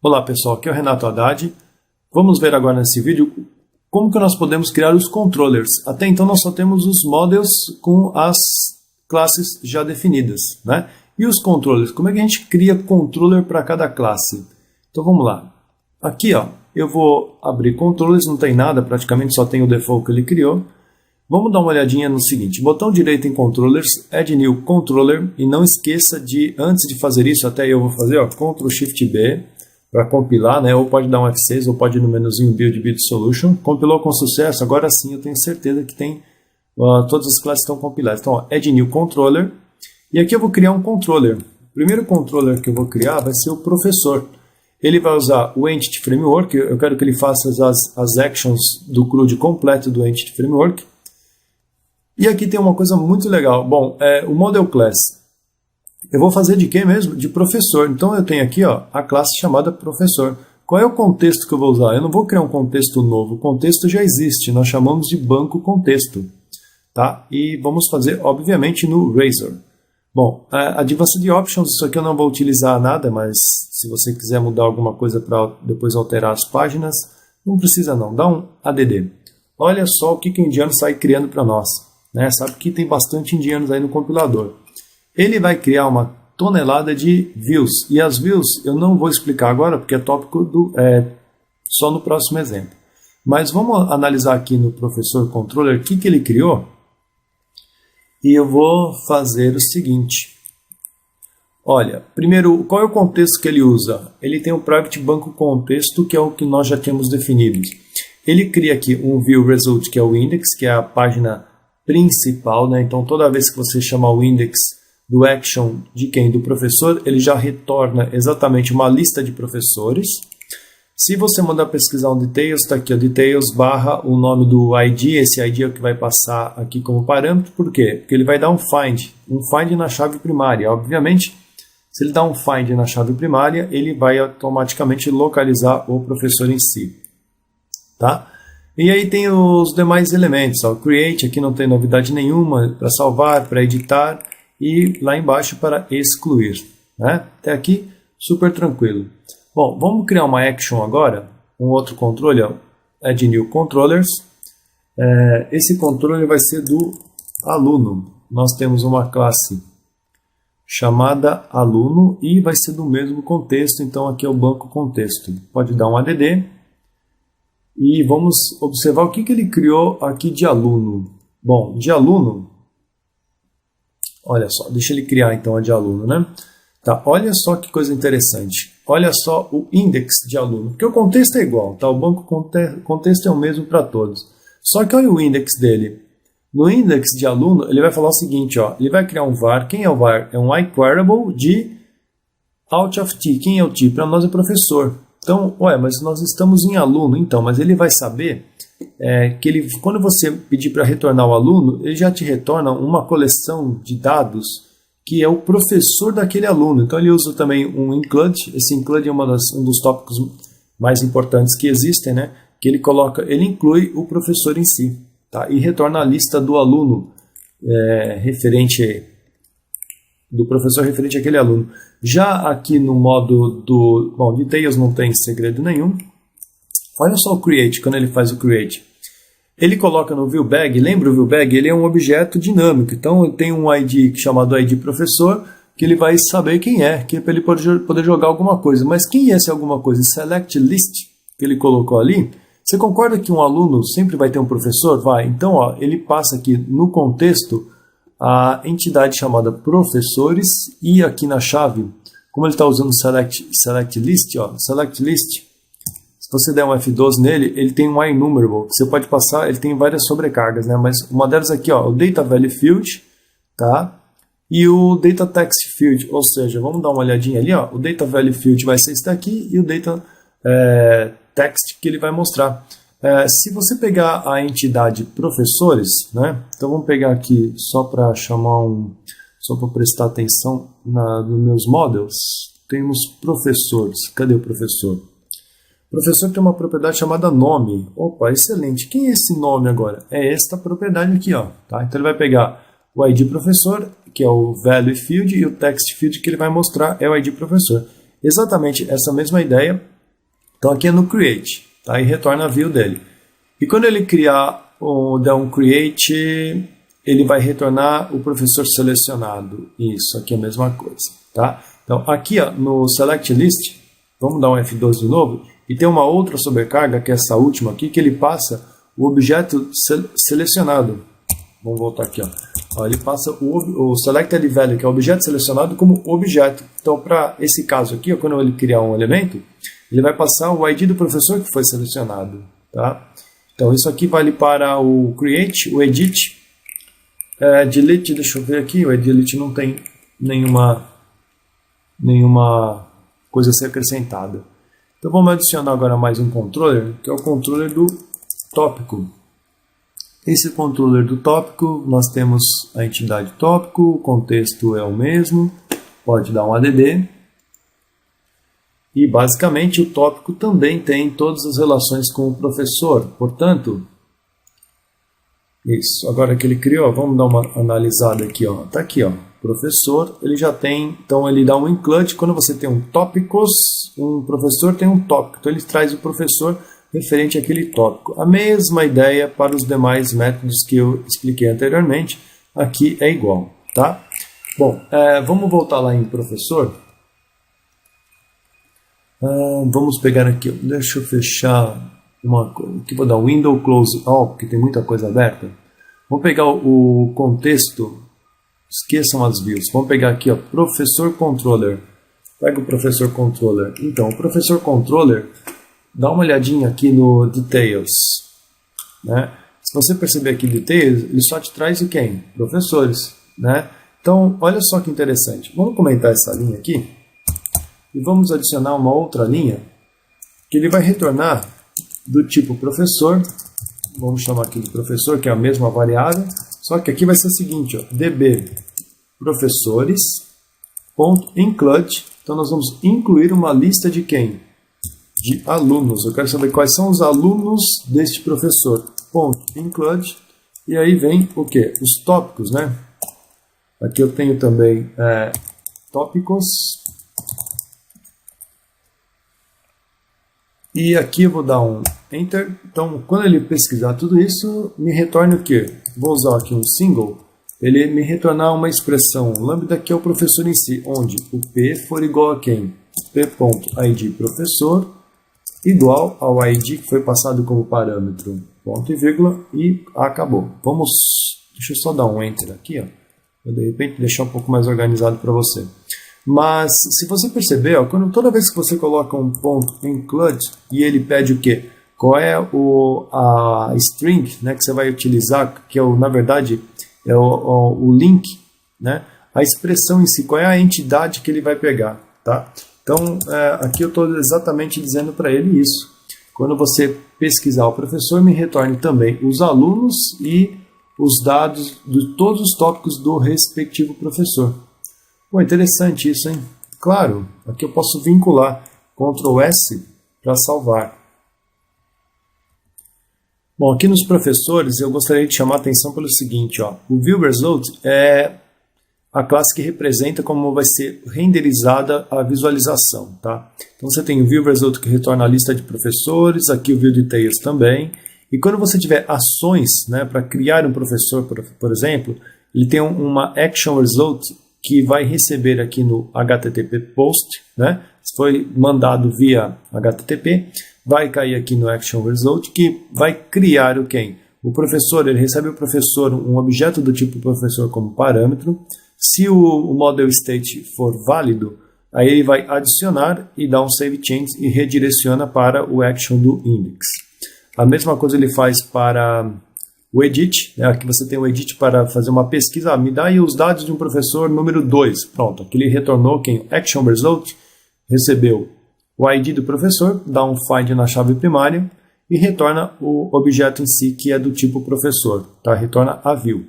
Olá pessoal, aqui é o Renato Haddad. Vamos ver agora nesse vídeo como que nós podemos criar os controllers. Até então nós só temos os models com as classes já definidas, né? E os controllers, como é que a gente cria controller para cada classe? Então vamos lá. Aqui ó, eu vou abrir controllers, não tem nada, praticamente só tem o default que ele criou. Vamos dar uma olhadinha no seguinte, botão direito em controllers, add new controller, e não esqueça de, antes de fazer isso, até eu vou fazer, ó, Ctrl Shift B, para compilar, né? Ou pode dar um F6, ou pode ir no menuzinho Build Solution. Compilou com sucesso, agora sim eu tenho certeza que tem, todas as classes estão compiladas. Então, ó, add new controller, e aqui eu vou criar um controller. O primeiro controller que eu vou criar vai ser o professor. Ele vai usar o Entity Framework, eu quero que ele faça as actions do CRUD completo do Entity Framework. E aqui tem uma coisa muito legal. Bom, o Model Class. Eu vou fazer de quê mesmo? De professor. Então eu tenho aqui ó, a classe chamada professor. Qual é o contexto que eu vou usar? Eu não vou criar um contexto novo. O contexto já existe. Nós chamamos de banco contexto. Tá? E vamos fazer, obviamente, no Razor. Bom, Advanced Options, isso aqui eu não vou utilizar nada, mas se você quiser mudar alguma coisa para depois alterar as páginas, não precisa não. Dá um ADD. Olha só o que o indiano sai criando para nós. Né? Sabe que tem bastante indianos aí no compilador. Ele vai criar uma tonelada de views. E as views eu não vou explicar agora, porque é tópico só no próximo exemplo. Mas vamos analisar aqui no professor controller o que ele criou. E eu vou fazer o seguinte. Olha, primeiro, qual é o contexto que ele usa? Ele tem o private banco contexto, que é o que nós já temos definido. Ele cria aqui um view result, que é o index, que é a página principal, né? Então toda vez que você chamar o index do action de quem? Do professor, ele já retorna exatamente uma lista de professores. Se você mandar pesquisar um details, está aqui, ó, details barra o nome do ID, esse ID é o que vai passar aqui como parâmetro. Por quê? Porque ele vai dar um find na chave primária. Obviamente, se ele dá um find na chave primária, ele vai automaticamente localizar o professor em si. Tá? E aí tem os demais elementos, ó, create, aqui não tem novidade nenhuma, para salvar, para editar, e lá embaixo para excluir. Né? Até aqui, super tranquilo. Bom, vamos criar uma action agora, um outro controle, ó, add new controllers. Esse controle vai ser do aluno. Nós temos uma classe chamada aluno e vai ser do mesmo contexto, então aqui é o banco contexto. Pode dar um ADD. E vamos observar o que ele criou aqui de aluno. Bom, de aluno, olha só, deixa ele criar então a de aluno, né? Tá, olha só que coisa interessante. Olha só o index de aluno, porque o contexto é igual, tá? O banco contexto é o mesmo para todos. Só que olha o index dele. No index de aluno, ele vai falar o seguinte, ó, ele vai criar um var. Quem é o var? É um iQueryable de out of t. Quem é o t? Para nós é professor. Então, mas nós estamos em aluno, então, mas ele vai saber que quando você pedir para retornar o aluno, ele já te retorna uma coleção de dados que é o professor daquele aluno. Então ele usa também um include. Esse include é um dos tópicos mais importantes que existem, né? Que ele inclui o professor em si, tá? E retorna a lista do aluno do professor referente àquele aluno. Já aqui no modo bom, details não tem segredo nenhum. Olha só o create, quando ele faz o create. Ele coloca no viewBag, lembra o viewBag? Ele é um objeto dinâmico, então tem um ID chamado ID professor, que ele vai saber quem é, que é para ele poder jogar alguma coisa. Mas quem é esse alguma coisa? Select list, que ele colocou ali. Você concorda que um aluno sempre vai ter um professor? Vai. Então, ó, ele passa aqui no contexto a entidade chamada professores, e aqui na chave, como ele está usando select list, ó, select list, se você der um F12 nele, ele tem um enumerable, você pode passar, ele tem várias sobrecargas, né? Mas uma delas aqui, ó, o data value field, tá? E o data text field, ou seja, vamos dar uma olhadinha ali, ó, o data value field vai ser esse daqui, e o data text que ele vai mostrar. Se você pegar a entidade professores, né? Então vamos pegar aqui só para só para prestar atenção nos meus models, temos professores. Cadê o professor? O professor tem uma propriedade chamada nome. Opa, excelente. Quem é esse nome agora? É esta propriedade aqui, ó. Tá? Então ele vai pegar o ID professor, que é o value field, e o text field que ele vai mostrar é o ID professor. Exatamente essa mesma ideia Então aqui é no create, tá? E retorna a view dele. E quando ele criar der um create, ele vai retornar o professor selecionado. Isso, aqui é a mesma coisa, tá? Então aqui ó, no select list, vamos dar um F12 de novo, e tem uma outra sobrecarga, que é essa última aqui, que ele passa o objeto selecionado. Vamos voltar aqui, ó. Ele passa o selected value, que é o objeto selecionado, como objeto. Então, para esse caso aqui, ó, quando ele criar um elemento, ele vai passar o ID do professor que foi selecionado. Tá? Então, isso aqui vale para o create, o edit, delete, deixa eu ver aqui, o delete não tem nenhuma coisa a ser acrescentada. Então, vamos adicionar agora mais um controller, que é o controller do tópico. Esse controller do tópico, nós temos a entidade tópico, o contexto é o mesmo, pode dar um add. E basicamente o tópico também tem todas as relações com o professor, portanto, isso, agora que ele criou, vamos dar uma analisada aqui, ó. Tá aqui, ó, professor, ele já tem, então ele dá um include, quando você tem um tópicos, um professor tem um tópico, então ele traz o professor referente àquele tópico. A mesma ideia para os demais métodos que eu expliquei anteriormente, aqui é igual, tá? Bom, vamos voltar lá em professor. Vamos pegar aqui, deixa eu fechar uma coisa, aqui vou dar window close all, porque tem muita coisa aberta. Vamos pegar o contexto, esqueçam as views, vamos pegar aqui, ó, professor controller. Pega o professor controller. Então, o professor controller, dá uma olhadinha aqui no Details, né? Se você perceber aqui Details, ele só te traz o quem? Professores, né? Então, olha só que interessante. Vamos comentar essa linha aqui e vamos adicionar uma outra linha que ele vai retornar do tipo professor. Vamos chamar aqui de professor, que é a mesma variável, só que aqui vai ser o seguinte, ó, db professores.include. Então, nós vamos incluir uma lista de quem? De alunos. Eu quero saber quais são os alunos deste professor. Ponto include. E aí vem o que? Os tópicos, né? Aqui eu tenho também tópicos. E aqui eu vou dar um Enter. Então, quando ele pesquisar tudo isso, me retorna o quê? Vou usar aqui um single. Ele me retornar uma expressão lambda que é o professor em si, onde o P for igual a quem? P.id professor igual ao ID que foi passado como parâmetro, ponto e vírgula, e acabou. Deixa eu só dar um Enter aqui, ó, para de repente deixar um pouco mais organizado para você. Mas, se você perceber, ó, toda vez que você coloca um ponto include e ele pede o quê? Qual é a string, né, que você vai utilizar, que é na verdade é o link, né, a expressão em si, qual é a entidade que ele vai pegar, tá? Então, aqui eu estou exatamente dizendo para ele isso. Quando você pesquisar o professor, me retorne também os alunos e os dados de todos os tópicos do respectivo professor. Pô, interessante isso, hein? Claro, aqui eu posso vincular Ctrl S para salvar. Bom, aqui nos professores eu gostaria de chamar a atenção pelo seguinte, ó, o ViewResult é a classe que representa como vai ser renderizada a visualização, tá? Então você tem o ViewResult que retorna a lista de professores, aqui o ViewDetails também, e quando você tiver ações, né, para criar um professor, por exemplo, ele tem uma ActionResult que vai receber aqui no HTTP post, né? Se foi mandado via HTTP, vai cair aqui no ActionResult que vai criar o quem? O professor, ele recebe o professor, um objeto do tipo professor como parâmetro. Se o model state for válido, aí ele vai adicionar e dar um save change e redireciona para o action do index. A mesma coisa ele faz para o edit, né? Aqui você tem o edit para fazer uma pesquisa, me dá aí os dados de um professor número 2. Pronto, aqui ele retornou quem? Action result, recebeu o ID do professor, dá um find na chave primária e retorna o objeto em si que é do tipo professor, tá? Retorna a view.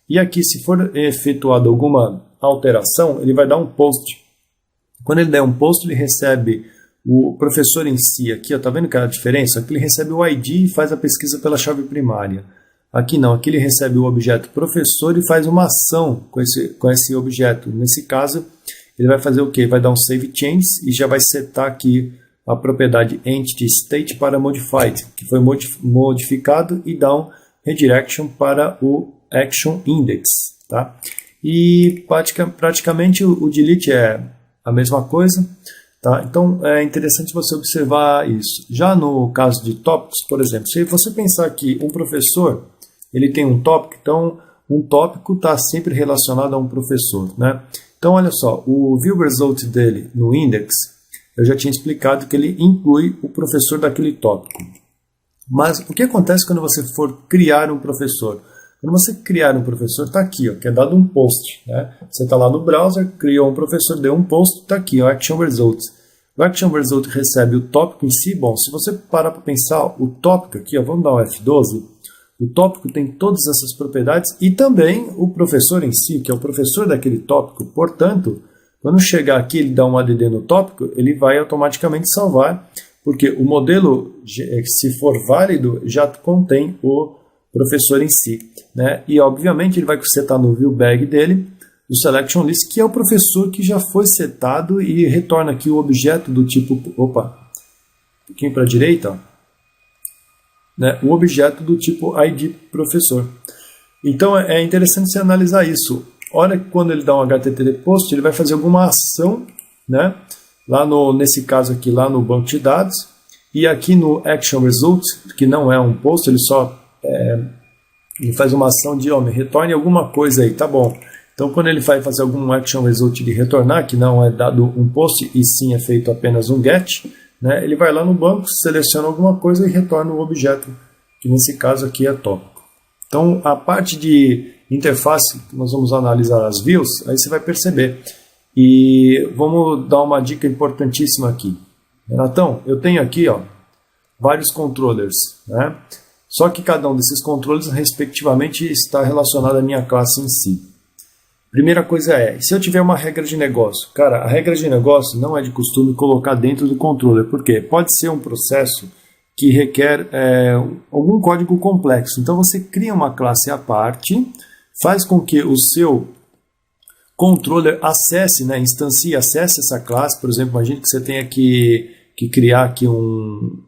E aqui, se for efetuada alguma alteração, ele vai dar um post. Quando ele der um post, ele recebe o professor em si. Aqui, está vendo que é a diferença? Aqui ele recebe o ID e faz a pesquisa pela chave primária. Aqui não, aqui ele recebe o objeto professor e faz uma ação com esse objeto. Nesse caso, ele vai fazer o quê? Vai dar um save change e já vai setar aqui a propriedade EntityState para Modified, que foi modificado e dá um redirection para o Action Index. Tá? E praticamente o delete é a mesma coisa. Tá? Então é interessante você observar isso. Já no caso de tópicos, por exemplo, se você pensar que um professor ele tem um tópico, então um tópico está sempre relacionado a um professor. Né? Então olha só, o view result dele no index, eu já tinha explicado que ele inclui o professor daquele tópico. Mas o que acontece quando você for criar um professor? Quando você criar um professor, está aqui, ó, que é dado um post. Né? Você está lá no browser, criou um professor, deu um post, está aqui, o Action Result. O Action Result recebe o tópico em si. Bom, se você parar para pensar, o tópico aqui, ó, vamos dar um F12, o tópico tem todas essas propriedades e também o professor em si, que é o professor daquele tópico. Portanto, quando chegar aqui ele dá um add no tópico, ele vai automaticamente salvar, porque o modelo, se for válido, já contém o professor em si. Né? E, obviamente, ele vai setar no viewBag dele o selection list, que é o professor que já foi setado e retorna aqui o objeto do tipo... Opa, um pouquinho para a direita, ó. Né? O objeto do tipo ID professor. Então, é interessante você analisar isso. Olha que quando ele dá um HTTP post, ele vai fazer alguma ação, né? Lá nesse caso aqui, lá no banco de dados, e aqui no Action Result, que não é um post, ele só ele faz uma ação de, me retorne alguma coisa aí, tá bom. Então, quando ele vai fazer algum Action Result de retornar, que não é dado um post, e sim é feito apenas um GET, né? Ele vai lá no banco, seleciona alguma coisa e retorna o objeto, que nesse caso aqui é tópico. Então, a parte de interface, nós vamos analisar as views, aí você vai perceber. E vamos dar uma dica importantíssima aqui. Renatão, eu tenho aqui vários controllers, né? Só que cada um desses controles, respectivamente, está relacionado à minha classe em si. Primeira coisa se eu tiver uma regra de negócio, cara, a regra de negócio não é de costume colocar dentro do controller, porque pode ser um processo que requer algum código complexo. Então você cria uma classe à parte, faz com que o seu controller acesse, né, acesse essa classe. Por exemplo, imagine que você tenha que criar aqui um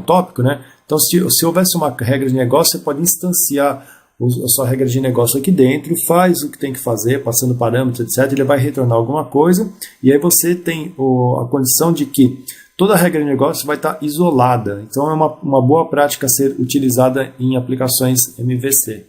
tópico, né? Então, se houvesse uma regra de negócio, você pode instanciar a sua regra de negócio aqui dentro, faz o que tem que fazer, passando parâmetros, etc. Ele vai retornar alguma coisa, e aí você tem a condição de que toda a regra de negócio vai estar isolada. Então, é uma boa prática a ser utilizada em aplicações MVC.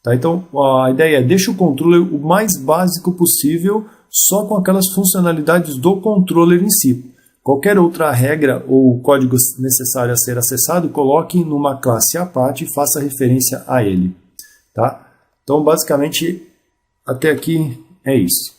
Tá? Então, a ideia é deixa o controller o mais básico possível, só com aquelas funcionalidades do controller em si. Qualquer outra regra ou código necessário a ser acessado, coloque numa classe à parte e faça referência a ele. Tá? Então, basicamente, até aqui é isso.